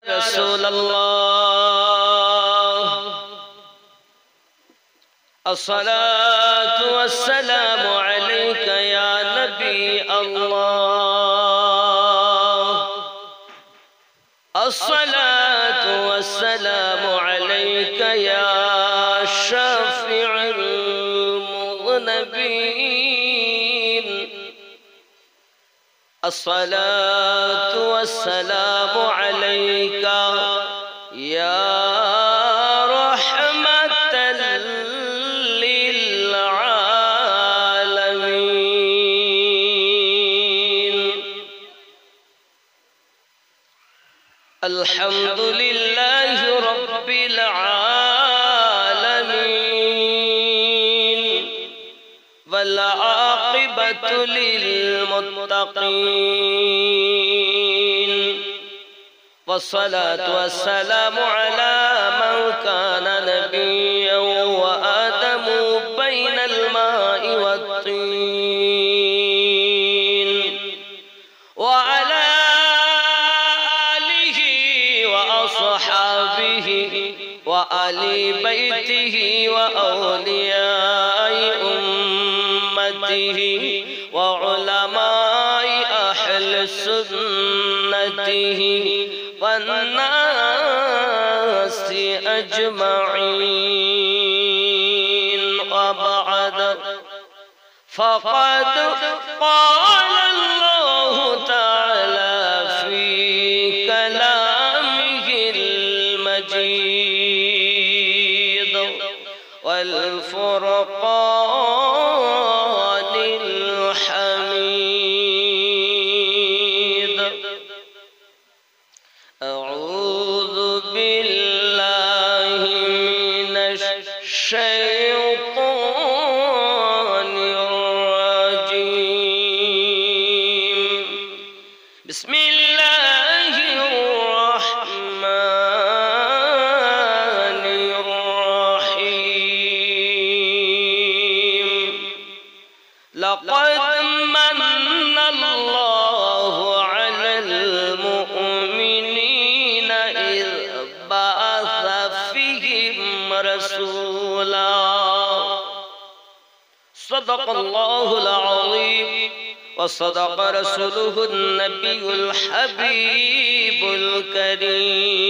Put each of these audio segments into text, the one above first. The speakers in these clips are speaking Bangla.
رسول الله الصلاة والسلام عليك يا نبي الله الصلاة والسلام عليك يا شافع المذنبين الصلاة والسلام عليك يا رحمة للعالمين الحمد لله رب العالمين والعاقبة للمتقين والصلاة والسلام على من كان نبيا وآدم بين الماء والطين وعلى آله وأصحابه وآل بيته وأولياء أمته وعلماء أهل سنته والناس أجمعين وبعد فقد قال الله تعالى في كلامه المجيد والفرقان الحميد أعوذ بالله من الشيطان الرجيم بسم الله الرحمن الرحيم لقد من الله على المؤمنين إذ بعث فيهم رسولا صدق الله العظيم وصدق رسوله النبي الحبيب الكريم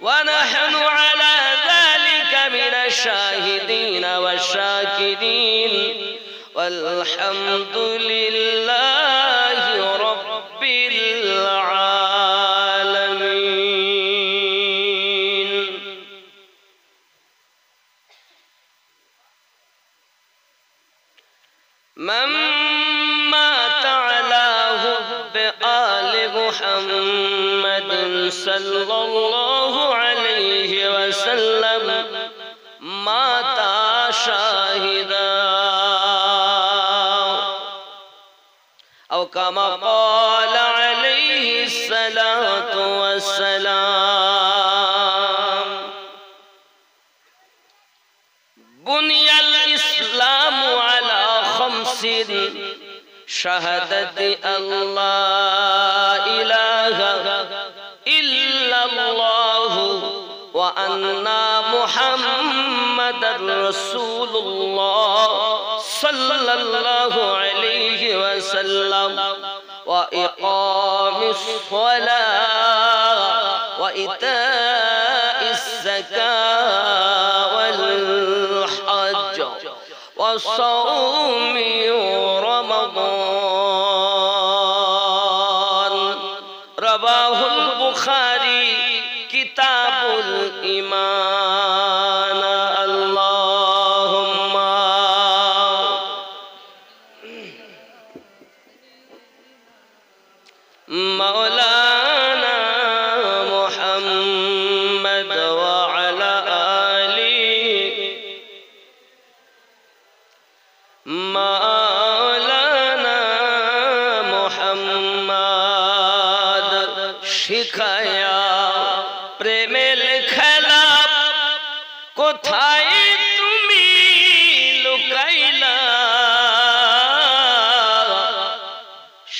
ونحن على ذلك من الشاهدين والشاكرين والحمد لله رب العالمين من مات على حب آل محمد صلى الله عليه وسلم مات شاهدا أو كما قال عليه الصلاة والسلام بني الإسلام على خمس شهادة أن لا إله إلا الله وأن محمد رسول الله صلى الله عليه وسلم وإقام الصلاة وإيتاء الزكاة والحج وصوم رمضان رواه البخاري كتاب الإيمان اللهم مولانا محمد وعلى آله مولانا محمد শিখায়া প্রেমের খেলা কোথায় তুমি লুকাইলা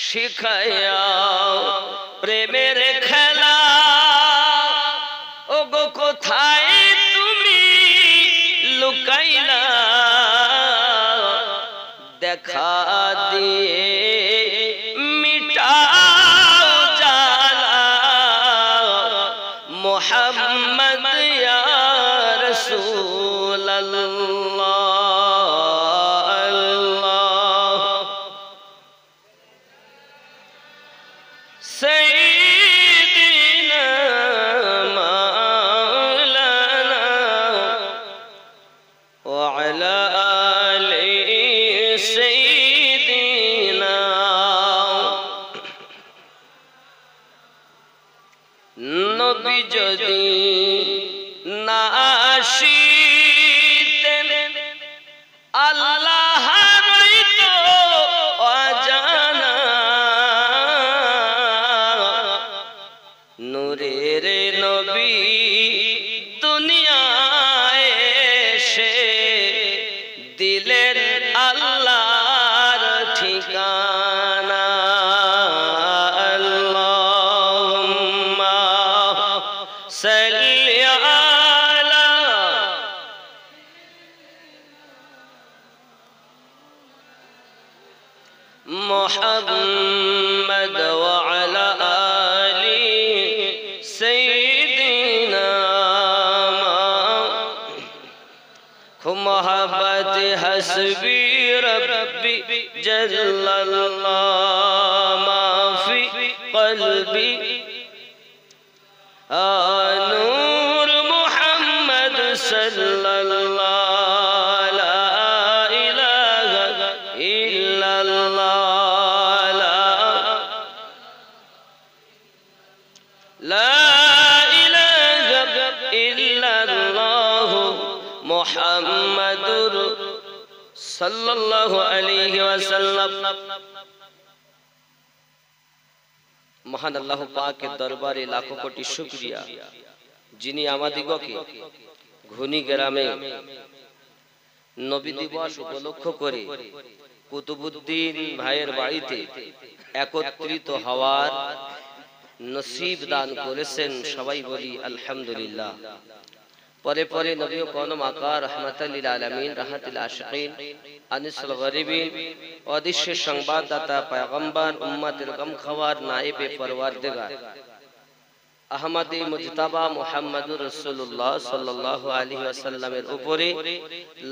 শিখায়া প্রেমের খেলা ও গো কোথায় তুমি লুকাইলা দেখা দিয়ে মিটাও জালা মুহাম্মদ ইয়া রাসূলুল্লাহ سيدنا مولانا وعلى آل سيدنا নবী যদি না আসিতেন আল্লাহ হইতো অজানা নূরের নবী দুনিয়ায় এসে দিলেন আল্লাহর ঠিকানা আল্লাহুম্মা সাল্লি আলা মুহাম্মদ ওয়া আলা मोहब्बत हस्बी रब्बी जल्लल्लाह माफी क़ल्बी नूर मुहम्मद सल्लल्लाह ला इलाहा इल्लल्लाह ला इलाहा इल्लल्लाह मुहम्मदुर सल्लल्लाहु अलैहि वसल्लम। महान अल्लाह पाक के दरबारे लाखों कोटि शुक्रिया जिनी आमादिगके घुनी ग्रामे नबी दिवस उपलक्ष करे कुतुबुद्दीन भाइयेर बाड़ीते एकत्रित हওয়ার नसीब दान करेছেন सबाई बोली अल्हम्दुलिल्लाह। परे परे नबी कौनम आका रहमतुल लिल आलमीन रहमतुल आशिकीन अनिसल गरीबीन अदृश्य संवाददाता पैगम्बर उम्मतेर गमखवार नाइबे परवरदिगार अहमदी मुजतबा मुहम्मदुर रसूलुल्लाह सल्लल्लाहु अलैहि वसल्लमेर उपरे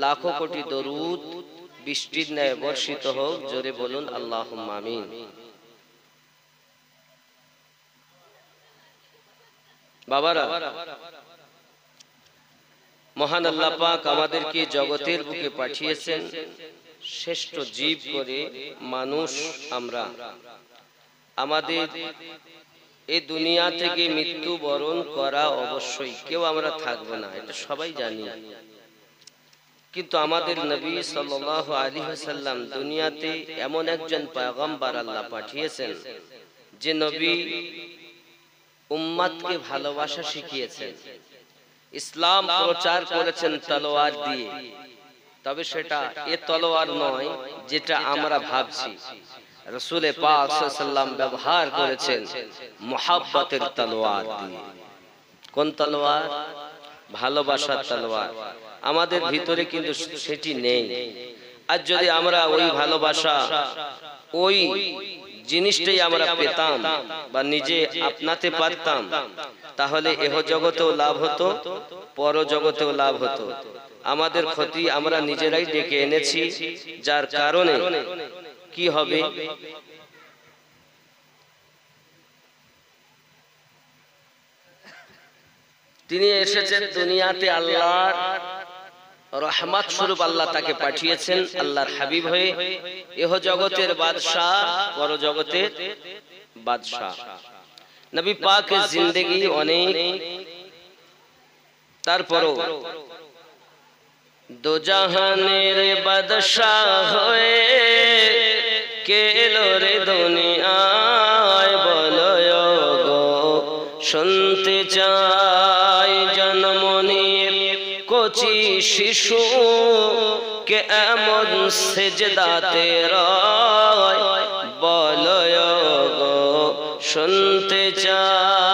लाखों कोटी दरूद बृष्टिर न्याय बर्षित होक। जोरे बोलुन आल्लाहुम्मा आमीन। बाबारा महान अल्लाह पाक आमादेरके जगतेर बुके पाठिয়েছেন श्रेष्ठ जीव करे मानुष आमरा आमादेर ए दुनिया थेके मृत्यु बरण करा अवश्यई केउ आमरा थाकबो ना एटा सबाई जानी किन्तु आमादेर नबी सल्लल्लाहु अलैहि वसल्लम दुनियाते एमन एकजन पैगम्बर आल्लाह पाठिয়েছেন जे नबी उम्मत के भालोबाशा शिखिয়েছেন इस्लाम प्रचार करेছেন तलोयार दिए तबे सेटा ए तलोयार नय जेटा आमरा भाबছি रसूल पाक साल्लाल्लाहु अलैहि वसल्लम व्यवहार करेছেন मोहब्बतेर तलोयार दिए। कोन तलोयार? भालोबासार तलोयार। आमादेर भितरे किन्तु सेटी नेই। आज यदि आमरा ओई भालोबासा ओई जिनिसटाই আমরা পেতাম বা নিজে আপনাতে পারতাম তাহলে এহ জগতেও লাভ হতো পর জগতেও লাভ হতো। আমাদের ক্ষতি আমরা নিজেরাই ডেকে এনেছি যার কারণে কি হবে তিনি এসেছেন দুনিয়াতে আল্লাহর रहमत स्वरूप अल्लाह ताके पाठिয়েছেন আল্লাহর হাবিব হয়ে এহ জগতের বাদশা পর জগতের বাদশা। নবী পাকের জিন্দেগি অনেক তারপরও দো জাহানের বাদশা হয়ে কে এলো রে দুনিয়ায় বলো গো শুনতে চাই জনমনির कोची शिशु के एमन सेजदाते राय बोलो गो सुनते चाय।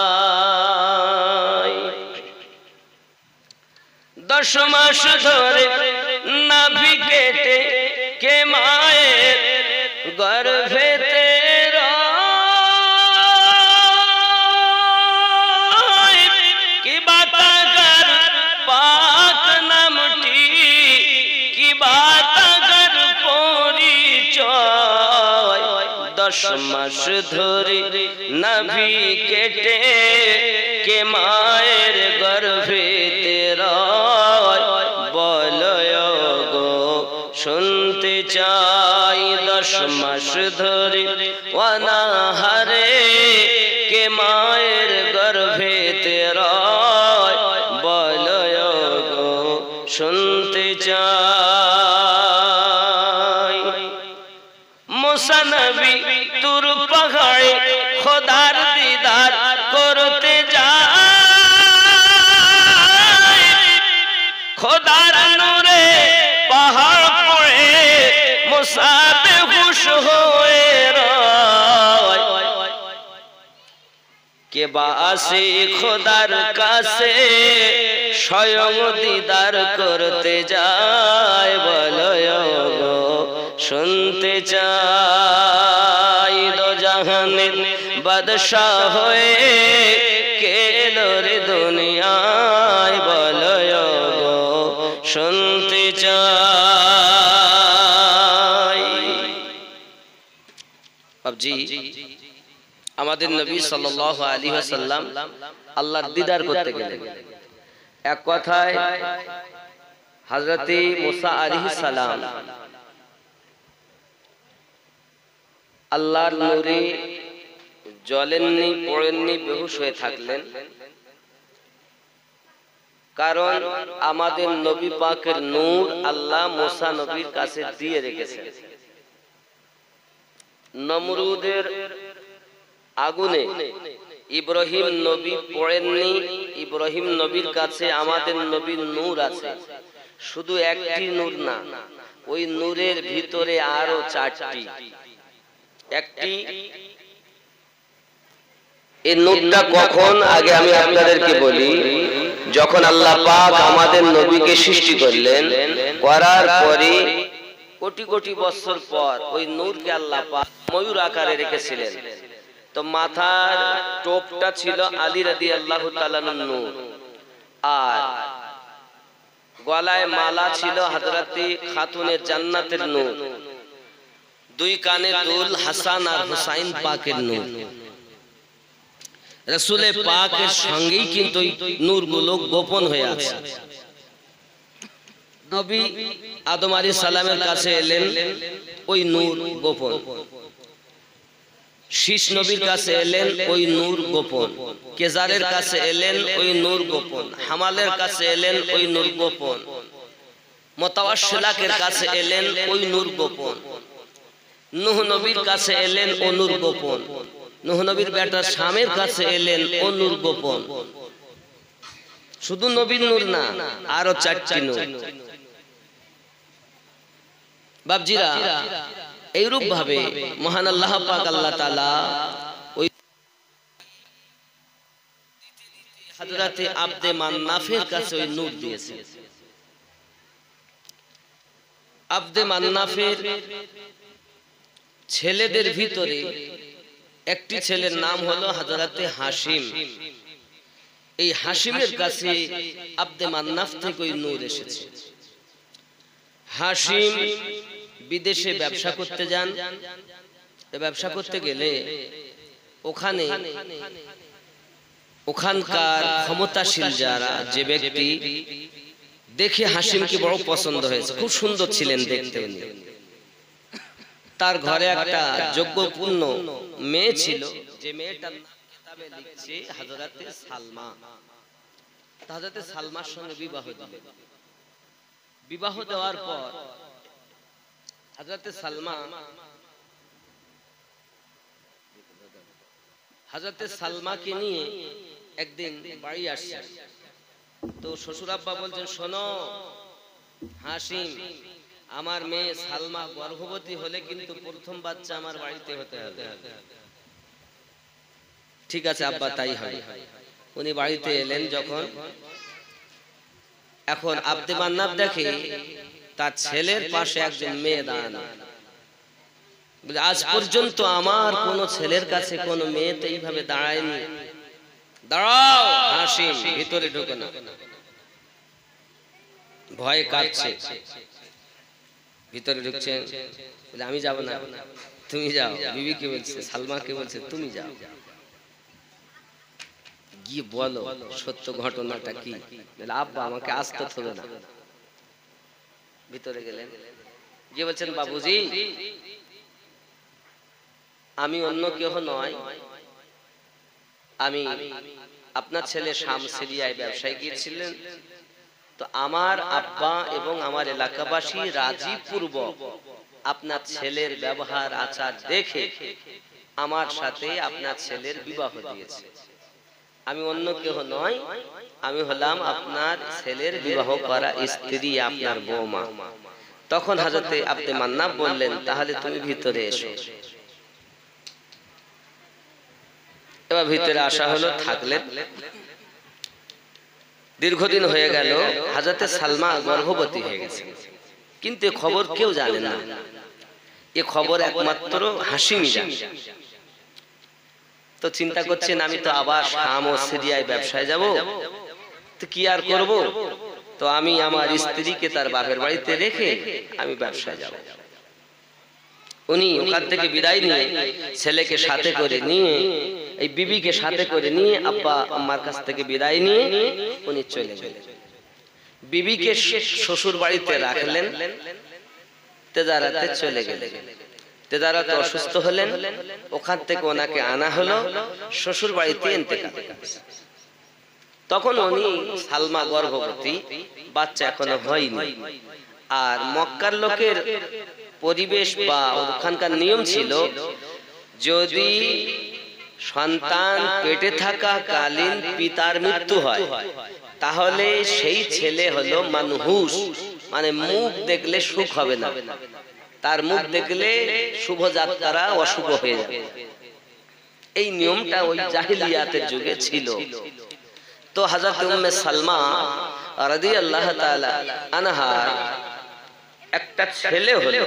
10 মাস ধরে নাভি কেটে কে মায়ের গর্ভেতে কি বাতাগর পাক নামটি কি বাতাগর পরিচয় 10 মাস ধরে নাভি কেটে কে মায়ের গর্ভেতে বলয় গো শুনতে চাই 10 মাস ধরে অনাহারে কে মায়ের গর্ভেতে বলয় গো শুনতে চাই মুসা নবী তুর পাহাড়ে খোদার দিদার করতে যায় খোদার নূরে পাহাড় পড়ে মুসা বেহুশ হয়ে রয় কে বা আসে খোদার কাছে স্বয়ং দিদার করতে যায় বলয় গো শুনতে চাই দো জাহানের বাদশাহ হয়ে কে এলো রে দুনিয়ায় বলয় গো শুনতে চাই বাবজি আমাদের নবী সাল্লাল্লাহু আলাইহি ওয়াসাল্লাম আল্লাহর দিদার করতে গেলেন এক কথায় হযরতে মুসা আলাইহিস সালাম আল্লাহর নূরে জ্বলেননি পড়েননি বেহুশ হয়ে থাকলেন কারণ আমাদের নবী পাকের নূর আল্লাহ মুসা নবীর কাছে দিয়ে রেখেছেন নমরুদের আগুনে ইব্রাহিম নবী পড়েননি ইব্রাহিম নবীর কাছে আমাদের নবীর নূর আছে শুধু একটি নূর না ওই নূরের ভিতরে আরো 4টি একটি এই নূরটা কখন আগে আমি আপনাদেরকে বলি যখন আল্লাহ পাক আমাদের নবীকে সৃষ্টি করলেন করার পরে কোটি কোটি বছর পর ওই নূরকে আল্লাহ পাক ময়ূর আকারে রেখেছিলেন তো মাথার টোপটা ছিল আলী রাদিয়াল্লাহু তাআলা নূর আর গলায় মালা ছিল হযরতে খাতুনে জান্নাতের নূর দুই কানে দুল হাসান আর হুসাইন পাকের নূর রাসূলে পাকের সঙ্গেই কিন্তু নূরগুলো গোপন হয়ে আছে নবী আদম আলাইহিস সালামের কাছে এলেন ওই নূর গোপন শীষ নবীর কাছে এলেন ওই নূর গোপন কেজারের কাছে এলেন ওই নূর গোপন হামালের কাছে এলেন ওই নূর গোপন মুতাওয়াশিলাকের কাছে এলেন ওই নূর গোপন নূহ নবীর কাছে এলেন ও নূর গোপন নূহ নবীর বেটা শামের কাছে এলেন ও নূর গোপন শুধু নবীর নূর না আরো 4টি নূর বাবজিরা এইরূপ ভাবে মহান আল্লাহ পাক আল্লাহ তাআলা ওই হযরতে আব্দে মান্নাফের কাছে ওই নূর দিয়েছেন আব্দে মান্নাফের ছেলেদের ভিতরে একটি ছেলের নাম হলো হযরতে হাশিম এই হাশিমের কাছে আব্দে মান্নাফ থেকে ওই নূর এসেছে হাশিম বিদেশে ব্যবসা করতে যান ব্যবসা করতে গেলে ওখানে ওখানকার ক্ষমতাশীল যারা যে ব্যক্তি দেখে হাশিমকে বড় পছন্দ হয়েছে খুব সুন্দর ছিলেন দেখতে তার ঘরে একটা যোগ্যপূর্ণ মেয়ে ছিল যে মেয়েটার নাম কিতাবে লিখছে হযরতে সালমা হযরতে সালমার সঙ্গে বিবাহ দিলেন বিবাহ দেওয়ার পর হযরতে সালমা হযরতে সালমাকে নিয়ে একদিন বাড়ি আসছেন তো শ্বশুর আব্বা বলছেন শোনো হাশিম আমার মেয়ে সালমা গর্ভবতী হলে কিন্তু প্রথম বাচ্চা আমার বাড়িতে হতে হবে ঠিক আছে আব্বা তাই হয় উনি বাড়িতে এলেন যখন এখন আব্দে মান্নাফ দেখে তার ছেলের পাশে একজন মেয়ে দাঁড়ানো। আজ পর্যন্ত আমার কোন ছেলের কাছে কোন মেয়ে তো এইভাবে দাঁড়ায়নি। দাঁড়াও হাসিম, ভিতরে ঢোকে না, ভয়ে কাঁপছে। ভিতরে ঢুকছে, আমি যাব না, তুমি যাও। বিবি কে বলছে, সালমা কে বলছে, তুমি যাও, গিয়ে বলো সত্য ঘটনাটা কি। আব্বা আমাকে আসতে হবে না। ভিতরে গেলেন, গিয়ে বলছেন, বাবুজি আমি অন্য কেউ নয়, আমি আপনার ছেলে শাম সিরিয়ায় ব্যবসায় গিয়েছিলেন, তো আমার আব্বা এবং আমার এলাকাবাসী রাজি পূর্বক আপনার ছেলের ব্যবহার আচার দেখে আমার সাথে আপনার ছেলের বিবাহ দিয়েছে। আমি অন্য কেউ নয়, আমি হলাম আপনার ছেলের বিবাহ করা স্ত্রী, আপনার বৌমা। তখন হযরতে আব্দে মান্নাফ বললেন, তাহলে তুমি ভিতরে এসো। এবার ভিতরে আসা হলো, থাকলেন। দীর্ঘদিন হয়ে গেল, হযরতে সালমা গর্ভবতী হয়ে গেছে, কিন্তু খবর কেউ জানে না। এ খবর একমাত্র হাশিমই জানে। তো চিন্তা করছেন, আমি তো আবার শাম ও সিরিয়ায় ব্যবসায় যাব, তো কি আর করব, তো আমি আমার স্ত্রীকে তার বাপের বাড়িতে রেখে আমি ব্যবসায় যাব। উনি ওখান থেকে বিদায় নিয়ে ছেলেকে সাথে করে নিয়ে, এই বিবিকে সাথে করে নিয়ে, আব্বা আম্মার কাছ থেকে বিদায় নিয়ে উনি চলে গেলেন। বিবিকে শ্বশুর বাড়িতে রাখলেন, তেজারাতে চলে গেলেন। তেজারাতে অসুস্থ হলেন, ওখান থেকে ওনাকে আনা হলো, শ্বশুর বাড়িতে ইন্তেকাল। তখন উনি সালমা গর্ভবতী, বাচ্চা এখনো হয়নি। আর মক্কার লোকের পরিবেশ বা ওখানকার নিয়ম ছিল, যদি সন্তান পেটে থাকা কালীন পিতার মৃত্যু হয়, তাহলে সেই ছেলে হলো মানহুস, মানে মুখ দেখলে সুখ হবে না, তার মুখ দেখলে শুভ যাত্রা অশুভ হয়ে যাবে। এই নিয়মটা ওই জাহিলিয়াতের যুগে ছিল। তো হযরত উম্মে সালমা রাদিয়াল্লাহু তাআলা আনহা একটা ছেলে হলো,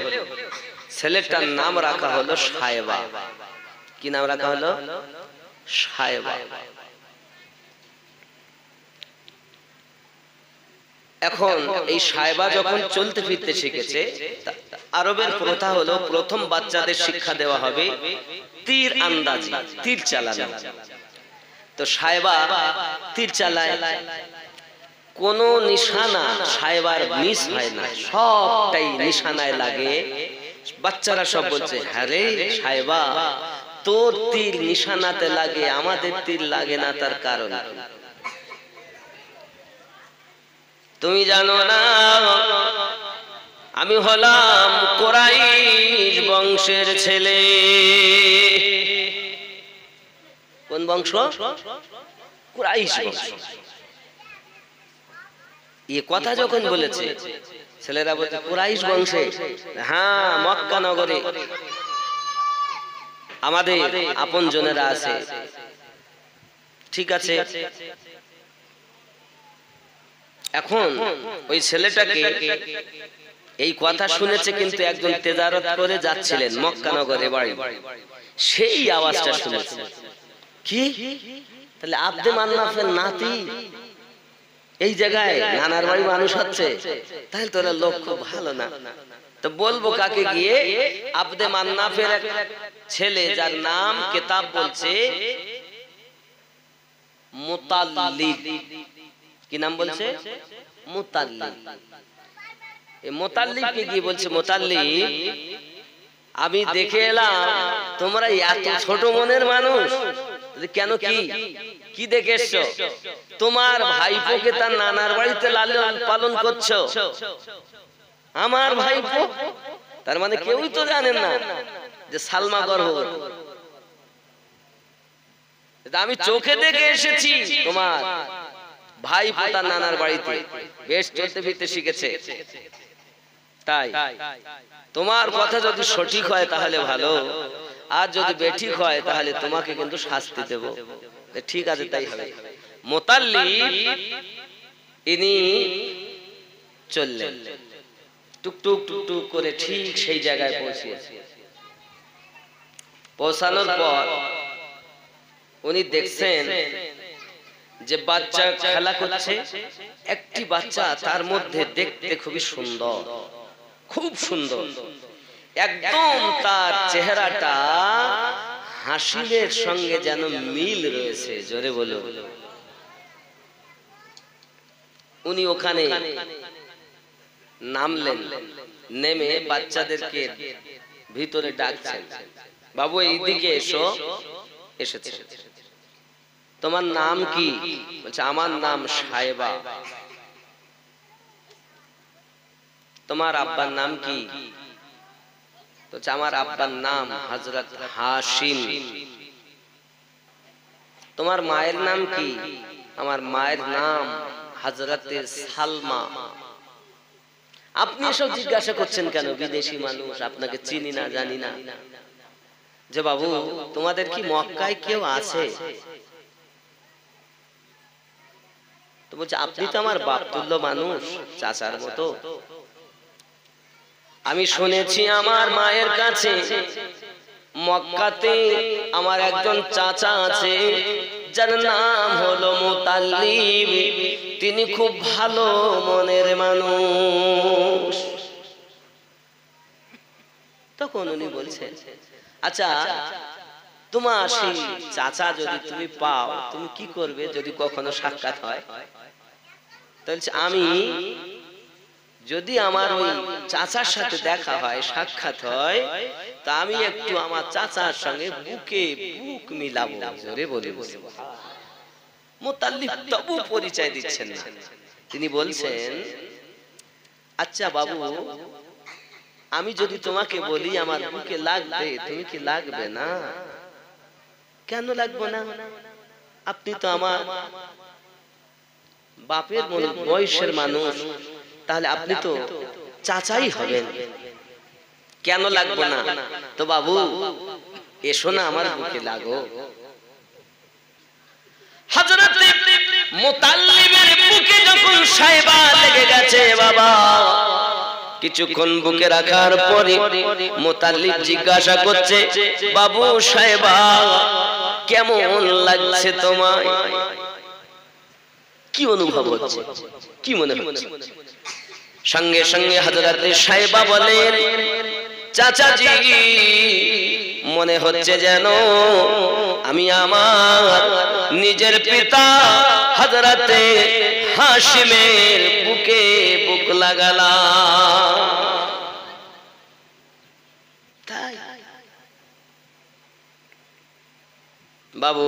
ছেলেটার নাম রাখা হলো সায়বা। কি নাম রাখা হলো? সায়বা। এখন এই সায়বা যখন চলতে ফিরতে শিখেছে, আরবের প্রথা হলো প্রথম বাচ্চাদের শিক্ষা দেওয়া হবে তীর আন্দাজি, তীর চালানো। তো সায়বা তীর চালায়, কোন নিশানা সায়বার মিস হয় না, সবটাই নিশানায় লাগে। বাচ্চারা সব বলছে, হ্যাঁ রে সায়বা, তোর তীর নিশানাতে লাগে, আমাদের তীর লাগে না, তার কারণ তুমি জানো না, আমি হলাম কুরাইশ বংশের ছেলে। কোন বংশ? কুরাইশ বংশ। এই কথা যখন বলেছে, ছেলেরা বলছে কুরাইশ বংশে, হ্যাঁ মক্কা নগরে আমাদের আপন জনেরা আছে। ঠিক আছে, এখন ওই ছেলেটাকে এই কথা শুনেছে, কিন্তু একজন তেজারত করে যাচ্ছিলেন মক্কা নগরে বাড়ি, সেই আওয়াজটা শুনেছে। কি? তাহলে আব্দে মান্নাফের নাতি এই জায়গায় নানার বাড়ি মানুষ হচ্ছে, তাহলে তোরা লোক খুব ভালো না। তো বলবো কাকে গিয়ে? আব্দে মান্নাফের এক ছেলে, যার নাম কিতাব বলছে মুতাল্লিব। কি নাম বলছে? মুতাল্লিব। এই মুতাল্লিবকে গিয়ে বলছে, মুতাল্লিব আমি দেখে এলাম তোমরা এত ছোট মনের মানুষ, কেন? কি কি দেখে এসছো? তোমার ভাইপোকে তার নানার বাড়িতে লালন পালন করছো। আমার ভাইপো, তার মানে কেউই তো জানেন না যে সালমা গর্ভবতী। আমি চোখে দেখে এসেছি তোমার ভাইপো তার নানার বাড়িতে বেশ চলতে ফিরতে শিখেছে। তাই তোমার কথা যদি সঠিক হয় তাহলে ভালো, আর যদি বেঠিক হয় তাহলে তোমাকে কিন্তু শাস্তি দেব। ঠিক আছে, তাই হবে। মুতাল্লিব ইনি চললেন, টুকটুক টুকটুক করে ঠিক সেই জায়গায় পৌঁছিয়েছে। পৌঁছানোর পর উনি দেখছেন যে বাচ্চা খেলা করছে, একটি বাচ্চা তার মধ্যে দেখতে খুবই সুন্দর, খুব সুন্দর, একদম তার চেহারাটা হাসিনের সঙ্গে যেন মিল রয়েছে। জোরে বলো। উনি ওখানে নামলেন, নেমে বাচ্চাদেরকে ভিতরে ডাকছেন, বাবু এইদিকে এসো। এসেছে। তোমার নাম কি? বলছে আমার নাম সাহেবা। তোমার আব্বার নাম কি? বলছে আমার আব্বার নাম হযরত হাশিম। তোমার মায়ের নাম কি? আমার মায়ের নাম হযরতে সালমা। আপনি এসব জিজ্ঞাসা করছেন কেন? বিদেশি মানুষ, আপনাকে চিনি না, জানি না। যে বাবু তোমাদের কি মক্কায় কেউ আছে? তো বলছে আপনি তো আমার বাপতুল্য মানুষ, চাচার মতো। আমি শুনেছি আমার মায়ের কাছে মক্কাতে আমার একজন চাচা আছে, যার নাম হলো মুতাল্লিব। তিনি খুব ভালো মনের মানুষ। তখন উনি বলছেন, আচ্ছা তোমার সেই চাচা যদি তুমি পাও, তুমি কি করবে যদি কখনো সাক্ষাৎ হয়? তাহলে আমি যদি আমার ওই চাচার সাথে দেখা হয়, সাক্ষাৎ হয়, তা আমি একটু আমার চাচার সঙ্গে বুকে বুক মিলাবো। জোরে বলে। মুতাল্লিব তবু পরিচয় দিচ্ছেন না। তিনি বলছেন, আচ্ছা বাবু আমি যদি তোমাকে বলি আমার বুকে লাগবে, তুমি কি লাগবে না? কেন লাগবে না? আপনি তো আমার বাপের বয়সের মানুষ, তাহলে আপনি তো চাচাই হবেন, কেন লাগবে না? তো বাবু এসো না আমার বুকে লাগো। হযরত মুতাল্লিবের বুকে যখন সাহেবা লেগে গেছে বাবা, কিছুক্ষণ বুকে রাখার পরে মুতাল্লিব জিজ্ঞাসা করছে, বাবু সাহেবা কেমন লাগছে তোমায়? কি অনুভব হচ্ছে, কি মনে হচ্ছে? সঙ্গে সঙ্গে হযরত সাহেবা বলেন, চাচাজি মনে হচ্ছে যেন আমি আমার নিজের পিতা হযরতে হাশিমের বুকে বুক লাগালাম। তাই বাবু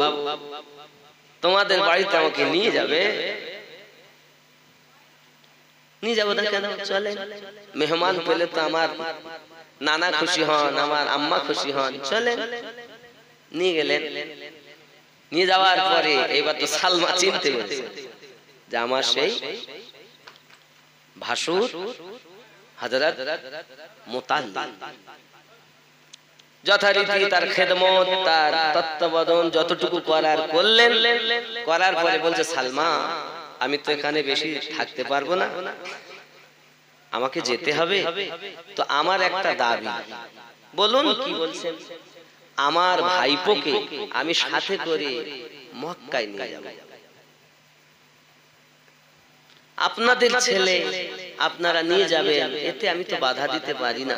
তোমাদের বাড়িতে আমাকে নিয়ে যাবে? নিয়ে যাবো না কেন, চলে। মেহমান পেলে তো আমার নানা খুশি হন, আমার আম্মা খুশি হন, চলে। নিয়ে গেলেন। নিয়ে যাওয়ার পরে এবার তো সালমা চিনতে পেরেছে যে আমার সেই ভাসুর হযরত মুতাল্লিব। যথারীতি তার খেদমত, তার তত্ত্বাবধান যতটুকু করার করলেন। করার পরে বলছে, সালমা আমি তো এখানে বেশি থাকতে পারবো না, আমাকে যেতে হবে। তো আমার একটা দাবি। বলুন কি বলছেন? আমার ভাইপোকে আমি সাথে করে মক্কায় নিয়ে যাব। আপনাদের ছেলে আপনারা নিয়ে যাবেন, এতে আমি তো বাধা দিতে পারি না।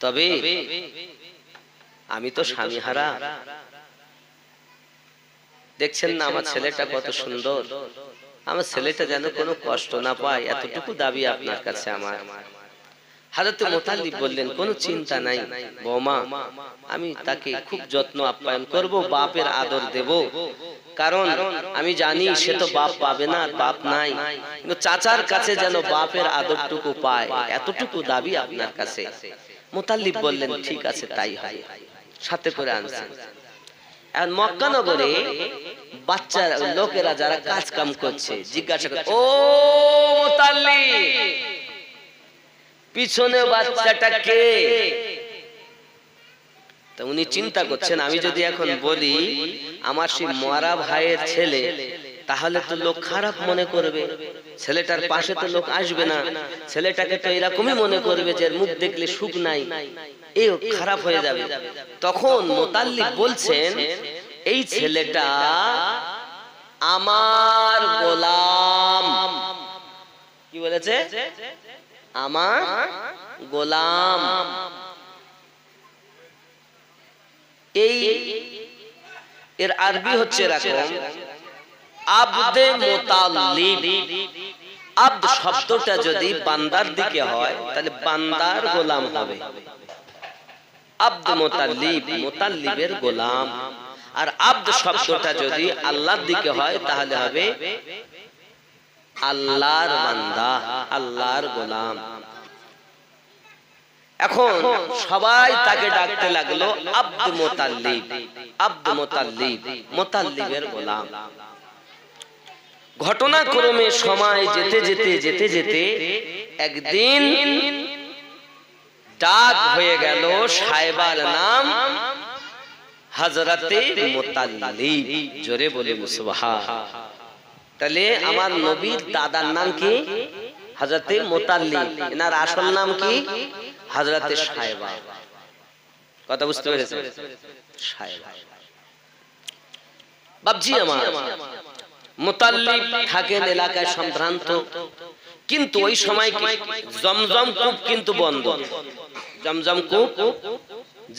তবে আমি তো স্বামীহারা। দেখছেন না আমার ছেলেটা কত সুন্দর, আমার ছেলেটা যেন কোনো কষ্ট না পায়, এতটুকু দাবি আপনার কাছে আমার। হযরত মুতাল্লিব বললেন, কোনো চিন্তা নাই বৌমা, আমি তাকে খুব যত্ন আপ্যায়ন করব, বাপের আদর দেব। কারণ আমি জানি সে তো বাপ পাবে না, বাপ নাই, কিন্তু চাচার কাছে যেন বাপের আদরটুকু পায়, এতটুকু দাবি আপনার কাছে। মুতাল্লিব বললেন, ঠিক আছে তাই হয়। সাথে করে আনছেন। আর মক্কা নগরে বাচ্চা লোকেরা যারা কাজ কাম করছে জিজ্ঞাসা করে, ও মুতাল্লিব পিছনে বাচ্চাটা কে? তা উনি চিন্তা করছেন, আমি যদি এখন বলি আমার সেই মরা ভাইয়ের ছেলে, তাহলে তো লোক খারাপ মনে করবে, ছেলেটার পাশে তো লোক আসবে না, ছেলেটাকে তো এরকমই মনে করবে যে মুখ দেখলে সুখ নাই, এই খারাপ হয়ে যাবে। তখন মুতাল্লিব বলছেন এই ছেলেটা আমার গোলাম। কি বলেছে? আমার গোলাম। এই এর আরবি হচ্ছে এরকম, আবদে মুতাল্লিব। আবদ শব্দটা যদি বান্দার দিকে হয় তাহলে বান্দার গোলাম হবে, আবদ মুতাল্লিব মুতাল্লিবের গোলাম। আর আবদ শব্দটা যদি আল্লাহর দিকে হয় তাহলে হবে আল্লাহর বান্দা, আল্লাহর গোলাম। এখন সবাই তাকে ডাকতে লাগলো আব্দ মুতাল্লিব, আব্দ মুতাল্লিব, মুতাল্লিবের গোলাম। ঘটনাক্রমে সময় যেতে যেতে যেতে যেতে একদিন ডাক হয়ে গেল সাহেবার নাম হযরতে মুতাল্লিব। জোরে বলে সুবহান। তাহলে আমার নবীর দাদার নাম কি? হযরতে মুতাল্লিব। এনার আসল নাম কি? হযরতে সাহেবা। কথা বুঝতে পেরেছেন? সাহেবা। বাবজি আমার, মুতাল্লিব থাকেন এলাকায় সম্ভ্রান্ত, কিন্তু ওই সময় কি জমজম কূপ কিন্তু বন্ধ। জমজম কূপ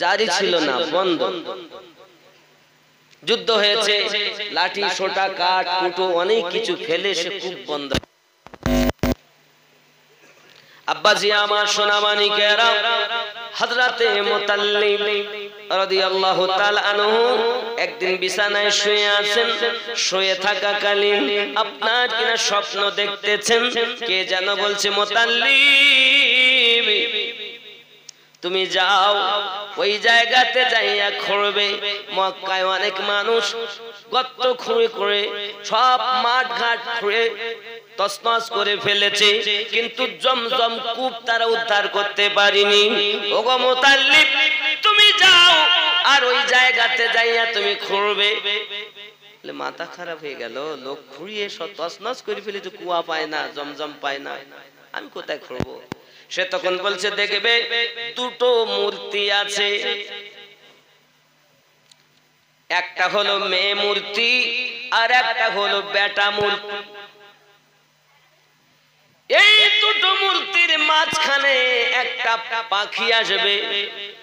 জারি ছিল না, বন্ধ। যুদ্ধ হয়েছে, লাঠি সোটা কাঠ কুটো অনেক কিছু ফেলে সে কূপ বন্ধ। আব্বাজি আমার সোনামানিকেরা, হযরতে মুতাল্লিব রাদিয়াল্লাহু তাআলা আনহু একদিন বিছানায় শুয়ে আছেন। শুয়ে থাকাকালীন আপনার কিনা স্বপ্ন দেখতেছেন, কে যেন বলছে মুতাল্লিব তুমি যাও ওই জায়গাতে যাইয়া খুঁড়বে। মক্কায় অনেক মানুষ গর্ত খুঁড়ে করে সব মাঠ ঘাট খুঁড়ে তছনছ করে ফেলেছে, কিন্তু জমজম কূপ তারা উদ্ধার করতে পারেনি। ওগো মুতাল্লিব তুমি যাও আর ওই জায়গাতে যাইয়া তুমি খুঁড়বে। মাথা খারাপ হয়ে গেল, লোক খুঁড়িয়ে সব তছনছ করে ফেলেছে, কুয়া পায় না, জমজম পায় না, আমি কোথায় খুঁড়বো? সে তখন বলছে দেখবে দুটো মূর্তি আছে, একটা হলো মেয়ে মূর্তি আর একটা হলো বেটা মূর্তি। এই দুটো মূর্তির মাঝখানে একটা পাখি আসবে,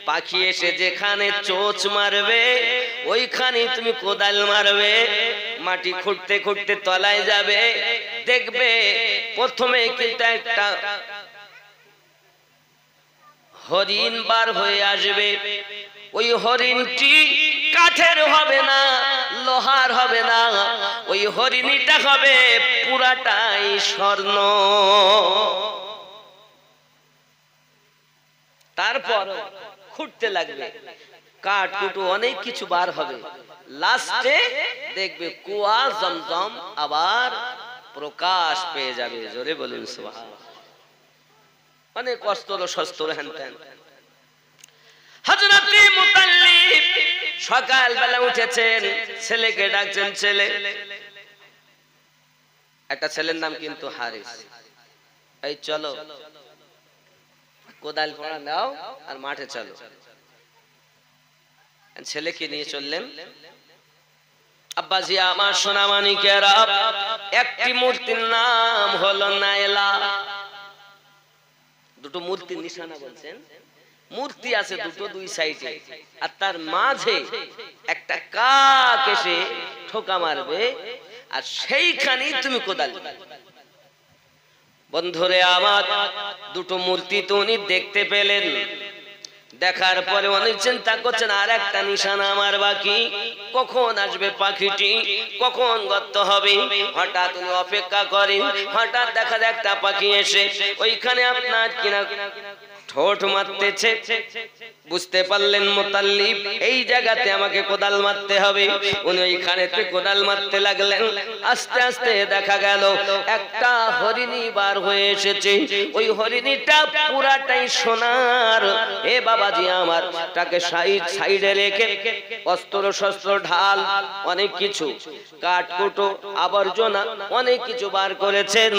পাখি এসে যেখানে চোঁচ মারবে ওইখানে তুমি কোদাল মারবে, মাটি খুঁড়তে খুঁড়তে তলায় যাবে, দেখবে প্রথমে কিন্তু একটা হরিণ বার হয়ে আসবে। ওই হরিণটি কাঠের হবে না, লোহার হবে না, ওই হরিণীটা হবে পুরাটাই স্বর্ণ। তারপর খুঁড়তে লাগবে, কাঠ কুটো অনেক কিছু বার হবে, লাস্টে দেখবে কুয়া জমজম আবার প্রকাশ পেয়ে যাবে। জোরে বলুন সুবহান। অনেক অস্ত্র শস্ত্র হেনতেন। হযরতে মুতাল্লিব সকাল বেলা উঠেছেন, ছেলেকে ডাকছেন। ছেলে, একটা ছেলের নাম কিন্তু হারিস, এই চলো কোদাল পড়া নাও আর মাঠে চলো। ছেলেকে নিয়ে চললেন। আব্বাজি আমার সোনামানিকেরা, একটি মূর্তির নাম হলো নাইলা। দুটো মূর্তির নিশানা বলছেন, মূর্তি আছে দুটো দুই সাইডে, আর তার মাঝে একটা কাক এসে ঠোকা মারবে, আর সেইখানেই তুমি কোদাল। বন্ধুরে আমার, দুটো মূর্তি তো উনি দেখতে পেলেন, দেখার পরে অনেক চিন্তা করছেন আর একটা নিশানা আমার বাকি, কখন আসবে পাখিটি, কখন গর্ত হবে। হঠাৎ উনি অপেক্ষা করেন, হঠাৎ দেখা যায় একটা পাখি এসে ওইখানে আপনার কিনা ঠোঁট মারতেছে। বুঝতে পারলেন মুতাল্লিব এই জায়গাতে আমাকে কোদাল মারতে হবে। উনি ওইখানেতে কোদাল মারতে লাগলেন। আস্তে আস্তে দেখা গেল একটা হরিণী বার হয়ে এসেছে। ওই হরিণীটা পুরাটাই সোনার। এ বাবাজি আমার, তাকে সাইডে রেখে অস্ত্র শস্ত্র ঢাল অনেক কিছু কাঠকুটো আবর্জনা অনেক কিছু বার করেছেন।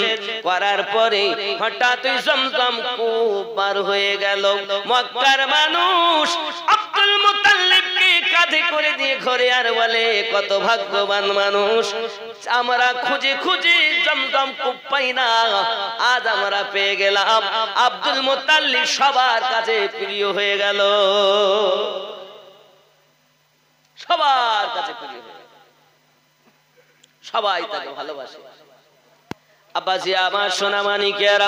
করার পরে হঠাৎ জমজম কূপ বার হয়ে গেল। মক্কার মানুষ আব্দুল মুতাল্লিবকে কাঁধে করে দিয়ে ঘরে আর বলে, কত ভাগ্যবান মানুষ, আমরা খুঁজে খুঁজে জমজম কূপ পাই না, আজ আমরা পেয়ে গেলাম। আব্দুল মুতাল্লিব সবার কাছে প্রিয় হয়ে গেল, সবার কাছে প্রিয় হয়ে গেল, সবাই তাকে ভালোবাসে। আব্বাজি আমার সোনামানিকেরা,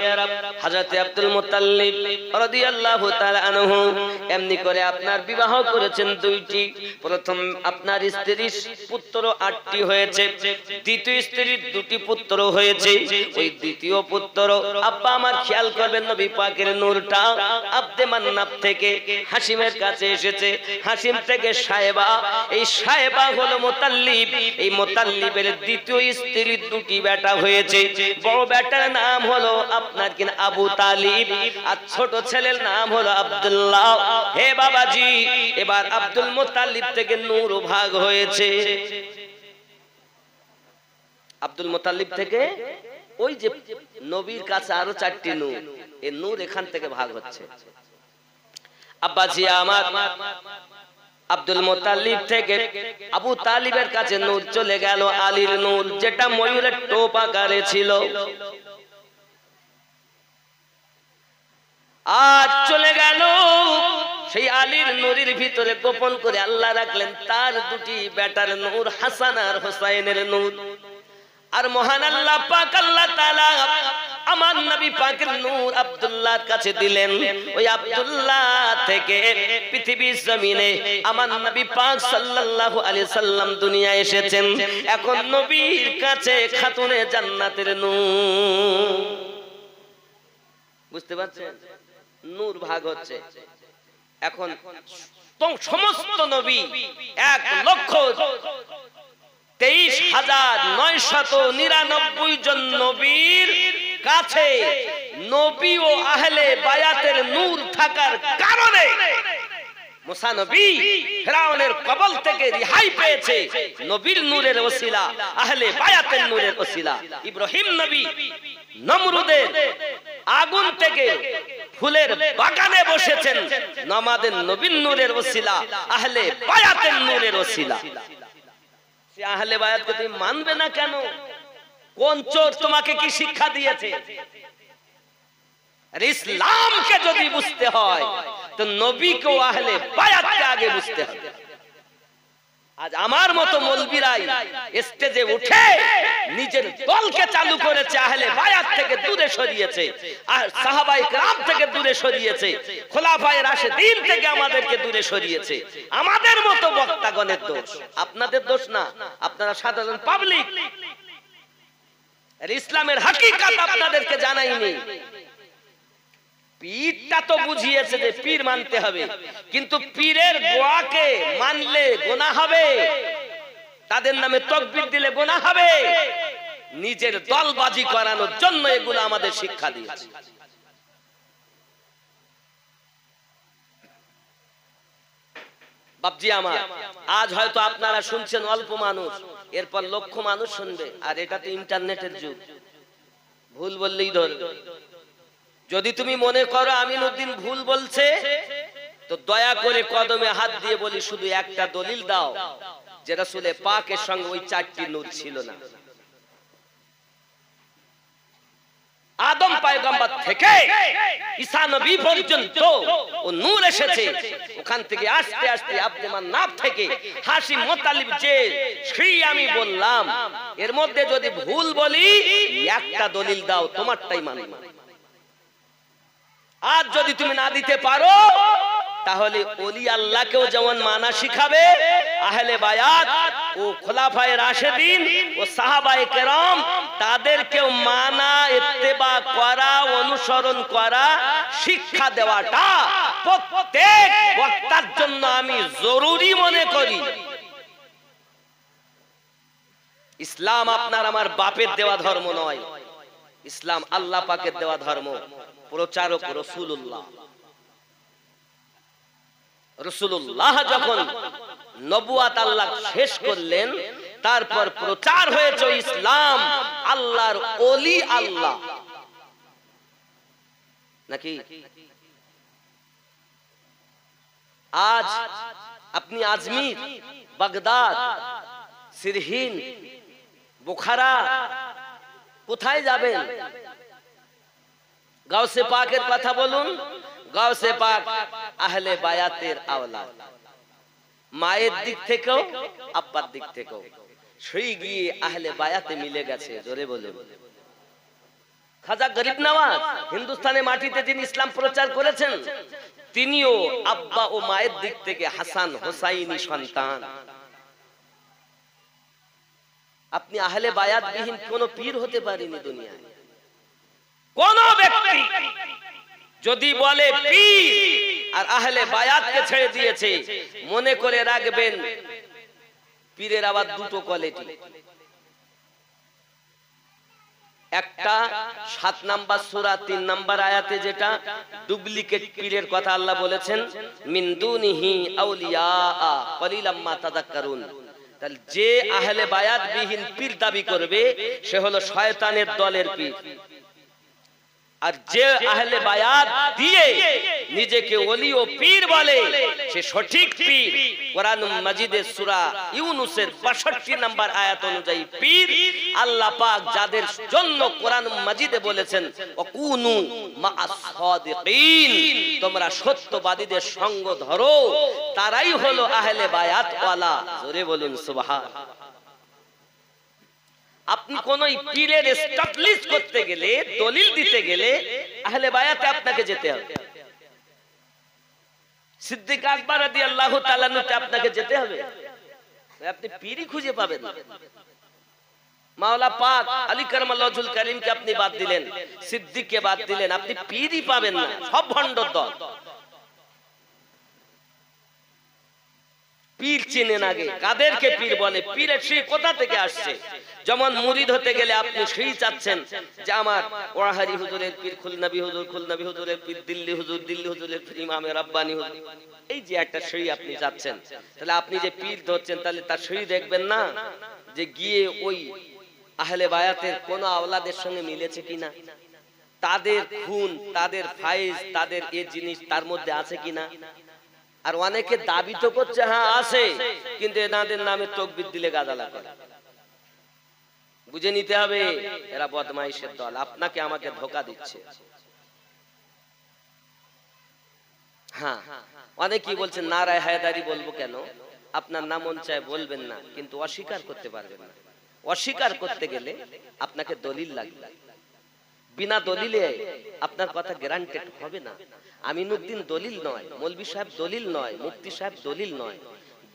হযরত আব্দুল মুতাল্লিব রাদিয়াল্লাহু তাআলা আনহু এমনি করে আপনার বিবাহ করেছেন দুইটি। প্রথম আপনার স্ত্রীর পুত্র 8টি হয়েছে, দ্বিতীয় স্ত্রীর 2টি পুত্র হয়েছে। ওই দ্বিতীয় পুত্র আব্বা আমার খেয়াল করবেন, নবী পাকের নূরটা আব্দে মান্নাব থেকে হাশিমের কাছে এসেছে, হাশিম থেকে সায়েবা। এই সায়েবা হলো মুতাল্লিব। এই মুতাল্লিবের দ্বিতীয় স্ত্রীর 2টি বেটা হয়েছে। বড় বেটার নাম হলো আপনার কিনা আবু তালিব, আর ছোট ছেলের নাম হলো আব্দুল্লাহ। হে বাবাজি, এবার আব্দুল মুতাল্লিব থেকে নূর ভাগ হয়েছে। আব্দুল মুতাল্লিব থেকে ওই যে নবীর কাছে আরো 4টি নূর, এই নূর এখান থেকে ভাগ হচ্ছে। আব্বাজি আমার, আব্দুল মুতাল্লিব থেকে আবু তালিবের কাছে নূর চলে গেল, আলীর নূর, যেটা ময়ূরের টোপ আকারে ছিল। আর চলে গেল সেই আলীর নূরের ভিতরে গোপন করে আল্লাহ রাখলেন তার 2টি বেটার নূর, হাসান আর হুসাইনের নূর। আর মহান আল্লাহ পাক আল্লাহ তাআলা আমার নবী পাকের নূর আব্দুল্লাহর কাছে দিলেন। ওই আব্দুল্লাহ থেকে পৃথিবীর জমিনে আমার নবী পাক সাল্লাল্লাহু আলাইহি সাল্লাম দুনিয়ায় এসেছেন। এখন নবীর কাছে খাতুনে জান্নাতের নূর। বুঝতে পারছেন? নূর ভাগ হচ্ছে। এখন সমস্ত নবী 1,23,999 জন নবীর কাছে নবী ও আহলে বায়াতের নূর থাকার কারণে মুসা নবী ফিরাউনের কবল থেকে রিহাই পেয়েছে নবীর নূরের ওসিলা, আহলে বায়াতের নূরের ওসিলা। ইব্রাহিম নবী নমরুদের আগুন থেকে ফুলের বাগানে বসেছেন নামাদের নবীর নূরের ওসিলা, আহলে বায়াতের নূরের ওসিলা। সে আহলে বায়াতকে তুমি মানবে না কেন? কোন চোর তোমাকে কি শিক্ষা দিয়েছে? আর ইসলামকে যদি বুঝতে হয় তো নবীকে ও আহলে বায়াতকে আগে বুঝতে হবে। আজ আমার মতো মৌলবীরাই স্টেজে উঠে নিজের দলকে চালু করেছে, আহলে বায়াত থেকে দূরে সরিয়েছে, আর সাহাবায়ে কেরাম থেকে দূরে সরিয়েছে, খোলাফায়ে রাশিদিন থেকে আমাদেরকে দূরে সরিয়েছে। আমাদের মতো বক্তাগণের দোষ, আপনাদের দোষ না, আপনারা সাধারণ পাবলিক। আর ইসলামের হাকিকাত আপনাদেরকে জানাইনি। পীরটা তো বুঝিয়েছে যে পীর মানতে হবে, কিন্তু পীরের গোয়াকে মানলে গুনাহ হবে, তাদের নামে তাকবীর দিলে গুনাহ হবে। নিজের দলবাজি করানোর জন্য এগুলো আমাদের শিক্ষা দিয়েছে। বাপজি আমার, আজ হয়তো আপনারা শুনছেন অল্প মানুষ, এরপর লক্ষ মানুষ শুনবে। আর এটা তো ইন্টারনেটের যুগ, ভুল বললেই ধরবে। যদি তুমি মনে করো আমিনউদ্দিন ভুল বলছে, তো দয়া করে কদমে হাত দিয়ে বলি শুধু একটা দলিল দাও যে রাসূলে পাকের সঙ্গে ওই 4টি নূর ছিল না। আদম পয়গম্বর থেকে ঈসা নবী পর্যন্ত ও নূর এসেছে। ওখান থেকে আস্তে আস্তে আব্দে মান্নাব থেকে হাশিম মুতালিব যে শ্রী আমি বললাম, এর মধ্যে যদি ভুল বলি একটা দলিল দাও, তোমারটাই মানব। আর যদি তুমি না দিতে পারো তাহলে ওলি আল্লাহকেও যেমন মানা শিখাবে, আহলে বায়াত ও খোলাফায়ে রাশেদিন ও সাহাবায়ে কেরাম তাদেরকেও মানা, ইত্তেবা করা, অনুসরণ করা, শিক্ষা দেওয়াটা প্রত্যেক বক্তার জন্য আমি জরুরি মনে করি। ইসলাম আপনার আমার বাপের দেওয়া ধর্ম নয়, ইসলাম আল্লাহ পাকের দেওয়া ধর্ম। প্রচারক রাসূলুল্লাহ। রাসূলুল্লাহ যখন নবুয়াত আল্লাহ শেষ করলেন, তারপর প্রচার হয়েছে ইসলাম আল্লাহর ওলি আল্লাহ নাকি। আজ আপনি আজমির, বাগদাদ, সিরহিন, বুখারা কোথায় যাবেন? গাউসে পাকের কথা বলুন। গাউসে পাক আহলে বায়াতের আওলাদ, মায়ের দিক থেকেও আব্বার দিক থেকেও সেই গিয়ে আহলে বায়াতে মিলে গেছে। জোরে বলুন। খাজা গরিব নওয়াজ হিন্দুস্তানে মাটিতে যিনি ইসলাম প্রচার করেছেন, তিনিও আব্বা ও মায়ের দিক থেকে হাসান হোসাইনি সন্তান। আপনি আহলে বায়াত বিহীন কোন পীর হতে পারেনি দুনিয়ায়। কোন ব্যক্তি যদি বলে পীর আর আহলে বায়াতকে ছেড়ে দিয়েছে, মনে করে রাখবেন পীরের আবার দুটো কোয়ালিটি। একটা 7 নাম্বার সূরা 3 নাম্বার আয়াতে যেটা ডুপ্লিকেট পীরের কথা আল্লাহ বলেছেন, মিন দুনিহি আউলিয়া কলিলাম মা তাযাক্কারুন। তাহলে যে আহলে বায়াত বিহীন পীর দাবি করবে সে হলো শয়তানের দলের পীর। আর যে আহলে বায়াত দিয়ে নিজেকে ওলি ও পীর বলে সে সঠিক পীর। কোরআন মাজিদের সূরা ইউনূসের 62 নম্বর আয়াত অনুযায়ী পীর আল্লাহ পাক যাদের জন্য কোরআন মাজিদে বলেছেন ওয়াকুনু মা'আস সাদিকিন, তোমরা সত্যবাদীদের সঙ্গ ধরো, তারাই হলো আহলে বায়াত ওয়ালা। জোরে বলুন সুবহান। আপনি কোন পীরের এস্টাবলিশ করতে গেলে, দলিল দিতে গেলে আহলে বায়াতে আপনাকে যেতে হবে। সিদ্দিক আকবর রাদিয়াল্লাহু তাআলা নুতে আপনাকে যেতে হবে, আপনি পীরই খুঁজে পাবেন না। মাওলা পাক আলী কারামাল্লাহু ওয়াজহুল কারীমকে আপনি বাদ দিলেন, সিদ্দিককে বাদ দিলেন, আপনি পীরই পাবেন না। সব ভণ্ডর দল। পীর চেনেন আগে, কাদেরকে পীর বলে, পীরের সেই কোথা থেকে আসছে। যেমন মুরিদ হতে গেলে আপনি সেই চাচ্ছেন যে আমার ওয়াহারি হুজুরের পীর খুলনাবি হুজুর, খুলনাবি হুজুরের পীর দিল্লি হুজুর, দিল্লি হুজুরের পীর ইমামে রাব্বানি হুজুর, এই যে একটা সেই আপনি চাচ্ছেন। তাহলে আপনি যে পীর ধরছেন, তাহলে তার সেই দেখবেন না যে গিয়ে ওই আহলে বায়াতের কোন আওলাদের সঙ্গে মিলেছে কিনা, তাদের খুন, তাদের ফাইজ, তাদের এই জিনিস তার মধ্যে আছে কিনা। আর অনেকে দাবি তো করছে হ্যাঁ আছে, কিন্তু এনাদের নামে তাকবীর দিলে গাদালা করে। বুঝে নিতে হবে এরা বদমাইশের দল, আপনাকে আমাকে ধোঁকা দিচ্ছে। হ্যাঁ, অনেকেই বলছেন নারায়ে হায়দারি বলবো কেন, আপনার নাম মন চায় বলবেন না, কিন্তু অস্বীকার করতে পারবেন না। অস্বীকার করতে গেলে আপনাকে দলিল লাগবে। বিনা দলিলে আপনার কথা গ্যারান্টেড হবে না। আমিনুদ্দিন দলিল নয়, মৌলভী সাহেব দলিল নয়, মুফতি সাহেব দলিল নয়।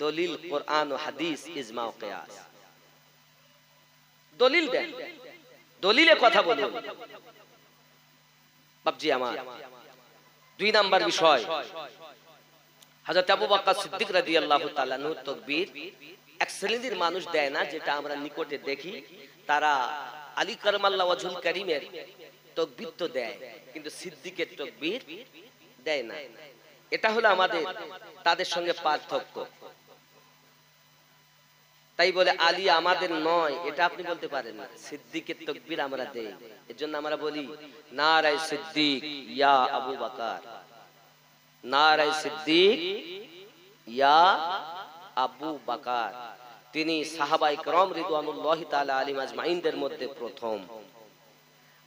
দলিল কোরআন ও হাদিস, ইজমা ও কিয়াস। দলিল দেন, দলিলে কথা বলুন। বাপজি আমার 2 নাম্বার বিষয়, হযরত আবু বকর সিদ্দিক রাদিয়াল্লাহু তাআলা আনহু তাকবীর এক শ্রেণীর মানুষ দেয় না, যেটা আমরা নিকটে দেখি। তারা আলী কারামাল্লাহু ওয়াজহুল কারীমের তাকবীর তো দেয়, কিন্তু সিদ্দিকের তাকবীর দেয় না। এটা হলো আমাদের তাদের সঙ্গে পার্থক্য। তাই বলে আলী আমাদের নয় এটা আপনি বলতে পারেন না। সিদ্দিকের তাকবীর আমরা দেই, এজন্য আমরা বলি নারায়ে সিদ্দিক ইয়া আবু বকর, নারায়ে সিদ্দিক ইয়া আবু বকর। তিনি সাহাবায়ে কেরাম রিদওয়ানুল্লাহি তাআলা আলাইহিম আজমাইনদের মধ্যে প্রথম,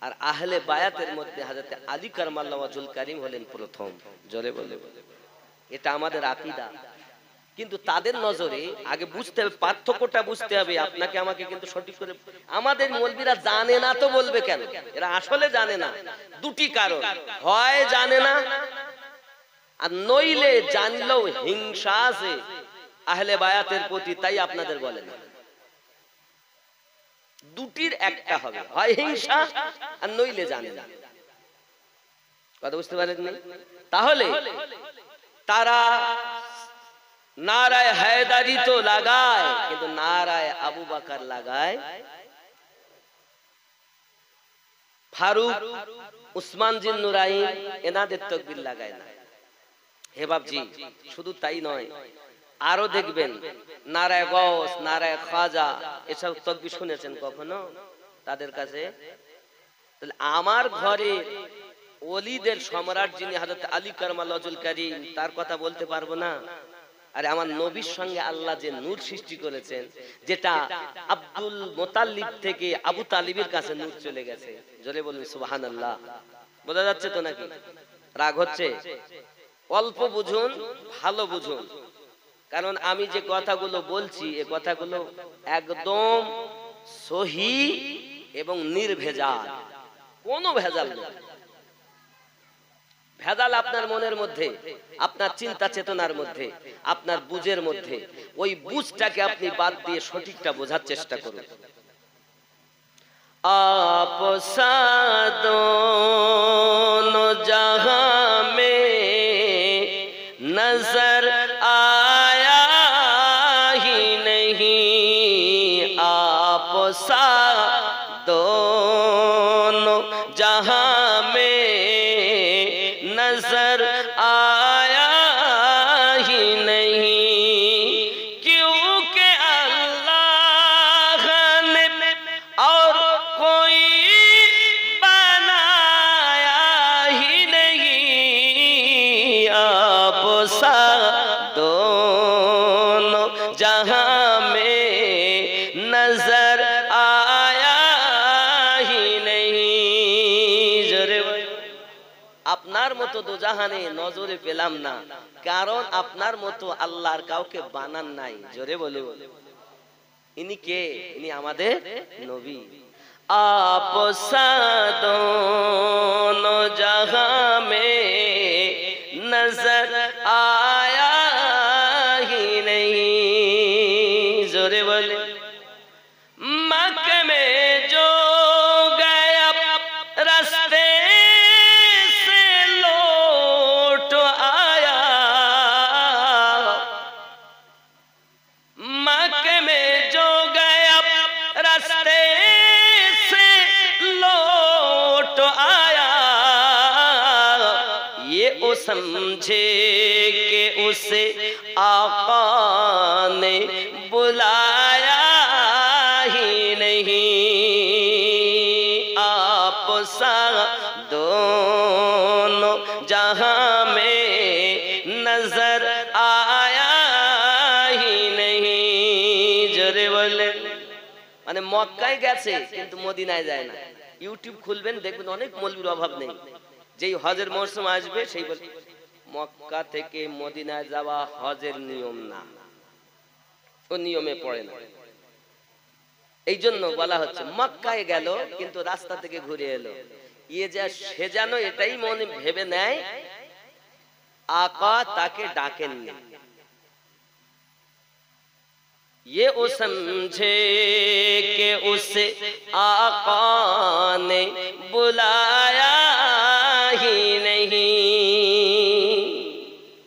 আর আহলে বায়াতের মধ্যে হযরত আলী কারামাল্লাহু ওয়াজহুল কারীম হলেন প্রথম। জোরে বলে, এটা আমাদের আকীদা। কিন্তু তাদের নজরে আগে বুঝতে হবে, পার্থক্যটা বুঝতে হবে আপনাকে আমাকে, কিন্তু সঠিক করে। আমাদের মৌলবীরা জানে না তো বলবে কেন, এরা আসলে জানে না। দুটি কারণ, হয় জানে না আর নইলে জানলেও হিংসা আছে আহলে বায়াতের প্রতি, তাই আপনাদের বলে না। দুটির একটা হবে, হয় হিংসা আর নইলে জানে না। কথা বুঝতে পারেননি? তাহলে তারা নারায়ে হায়দারি তো লাগায়, কিন্তু নারায়ে আবু বকর লাগায়, ফারুক উসমান জিন নুরাইন এনাদের তাকবীর লাগায় না। হে বাপজি, শুধু তাই নয়, আরো দেখবেন নারায়ে গৌস, নারায়ে খাজা এসব তাকবীর শুনেছেন কখনো তাদের কাছে? তাহলে আমার ঘরে ওলিদের সম্রাট যিনি হযরত আলী কারমাল্লাহুল কারীম, তার কথা বলতে পারবো না? আরে আমার নবীর সঙ্গে আল্লাহ যে নূর সৃষ্টি করেছেন, যেটা আব্দুল মুতাল্লিব থেকে আবু তালিবের কাছে নূর চলে গেছে, জোরে বলুন সুবহানাল্লাহ। বোঝা যাচ্ছে তো নাকি? রাগ হচ্ছে? অল্প বুঝুন, ভালো বুঝুন, কারণ আমি যে কথাগুলো বলছি এ কথাগুলো একদম সহিহ এবং নির্ভেজাল, কোনো ভেজাল নেই। ভেজাল আপনার মনের মধ্যে, আপনার চিন্তা চেতনার মধ্যে, আপনার বুঝের মধ্যে। ওই বুঝটাকে আপনি বাদ দিয়ে সঠিকটা বোঝার চেষ্টা করুন। आप दोनों जहां में नजर आया ही नहीं, आप दोनों जहां में नजर आया ही नहीं, क्योंकि अल्लाह ने और कोई बनाया ही नहीं, आप दोनों जहां में नजर आया ही नहीं। जोरे আপনার মতো দোজাহানে নজরে পেলাম না, কারণ আপনার মতো আল্লাহর কাউকে বানান নাই। জোরে বলে বলে ইনি কে? ইনি আমাদের নবী। आप दोनों जहां में नजर आया ही नहीं। जोरे बोले मक्के में जो गया रास्ते से लौट आया, मक्के में जो गया रास्ते से लौट आया, ये वो समझे कि उसे आका ने बुलाया ही नहीं, आप दोनों जहां में नजर आया ही नहीं। जोरे बोले মানে মক্কায় গেছে কিন্তু মদিনায় যায় না। ইউটিউব খুলবেন দেখবেন অনেক মৌলবীর অভাব নেই, যেই হজের মৌসুম আসবে সেই বলে মক্কা থেকে মদিনায় যাওয়া হজের নিয়ম না, ও নিয়মে পড়ে না। এই জন্য বলা হচ্ছে মক্কায় গেল কিন্তু রাস্তা থেকে ঘুরে এলো। ইয়ে যা সে যেন এটাই মনে ভেবে নেয় আকা তাকে ডাকেননি। ये वो समझे कि उसे आका ने बुलाया ही नहीं।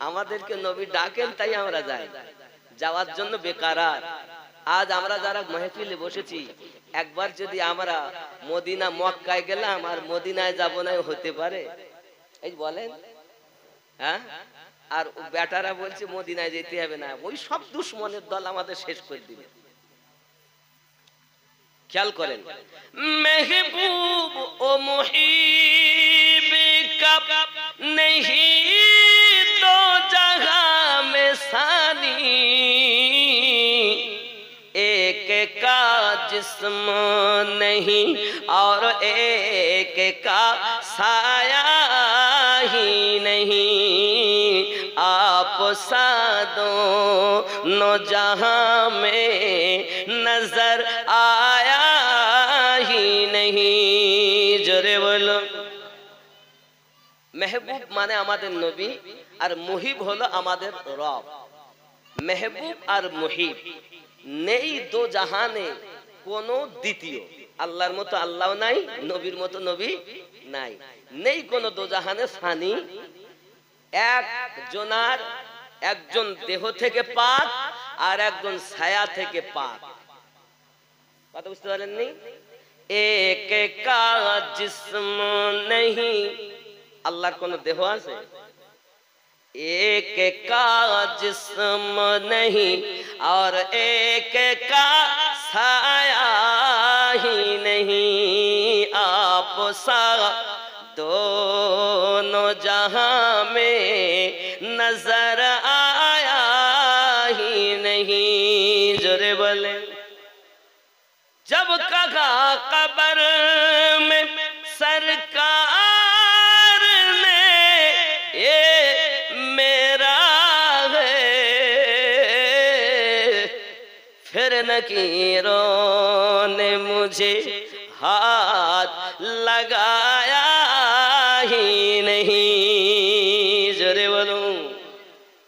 আমাদেরকে নবী ডাকেন তাই আমরা যাই, যাওয়ার জন্য বেকারার। আজ আমরা যারা মাহফিলে বসেছি, একবার যদি আমরা মদিনা মক্কায় গেলাম আর মদিনায় যাব না, হতে পারে? এই বলেন, হ্যাঁ? আর বেটারা বলছে মদিনায় যেতে হবে না। ওই সব দুশ্মনের দল আমাদের শেষ করে দিবে। খেয়াল করেন, মেহবুব ও মুহিব কা नहीं तो जहां में सानी, एक का जिस्म नहीं और एक का साया ही नहीं, आप दोनों जहां में नजर आया ही नहीं। जोरे बोलो মেহবুব মানে আমাদের নবী, আর মুহিব হলো আমাদের রব। মেহবুব আর মুহিব নেই দো জাহানে কোনো দ্বিতীয়। আল্লাহর মতো আল্লাহ নাই, নবীর মতো নবী নাই, নেই কোনো দো জাহানে সানি। একজনার একজন দেহ থেকে পাক আর একজন ছায়া থেকে পাক। কথা বুঝতে পারেননি? এক কা জিসম নেহি, আল্লাহর কোন দেহ আছে? एक का जिस्म नहीं और एक का साया ही नहीं, आप सा दोनों जहां में नजर आया ही नहीं। जोरे बोले। जब कहा कब्र में सरकार ने ये मेरा है, फिर नकीरों ने मुझे हाथ लगाया ही नहीं। जोरे बोलूं।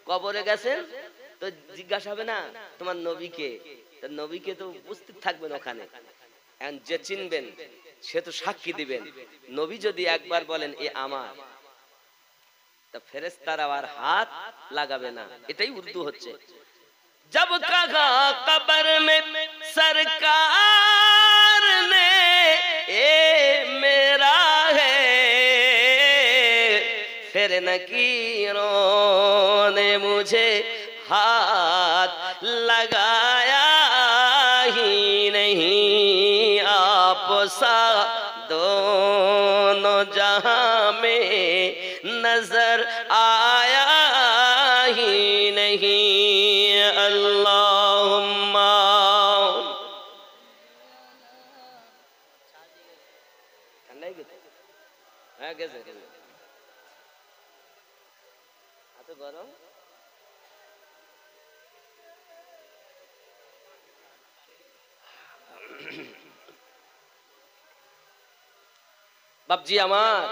কবরে গেছেন তো জিজ্ঞাসা হবে না তোমার নবীকে? নবীকে তো উপস্থিত থাকবেন ওখানে, যে চিনবেন সে তো সাক্ষী দিবেন। নবী যদি একবার বলেন এ আমার, তা ফেরেশতারা আর হাত লাগাবে না। এটাই উর্দু হচ্ছে। जब कहा कब्र में सरकार ने ये मेरा है, फिर नकीरों ने मुझे हाथ लगाया ही नहीं, आप सा दोनों जहां में नजर आया ही नहीं। अल्लाहुम्मा ঠান্ডাই গেছে। হ্যাঁ গেছে। এত গরম। বাপজি আমার,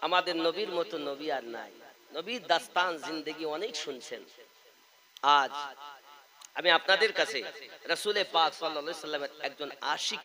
আমাদের নবীর মতো নবী আর নাই। নবীর দাস্তান জিন্দেগি অনেক শুনছেন। আজ আমি আপনাদের কাছে রাসূলে পাক সাল্লাল্লাহু আলাইহি ওয়াসাল্লামের একজন আশিক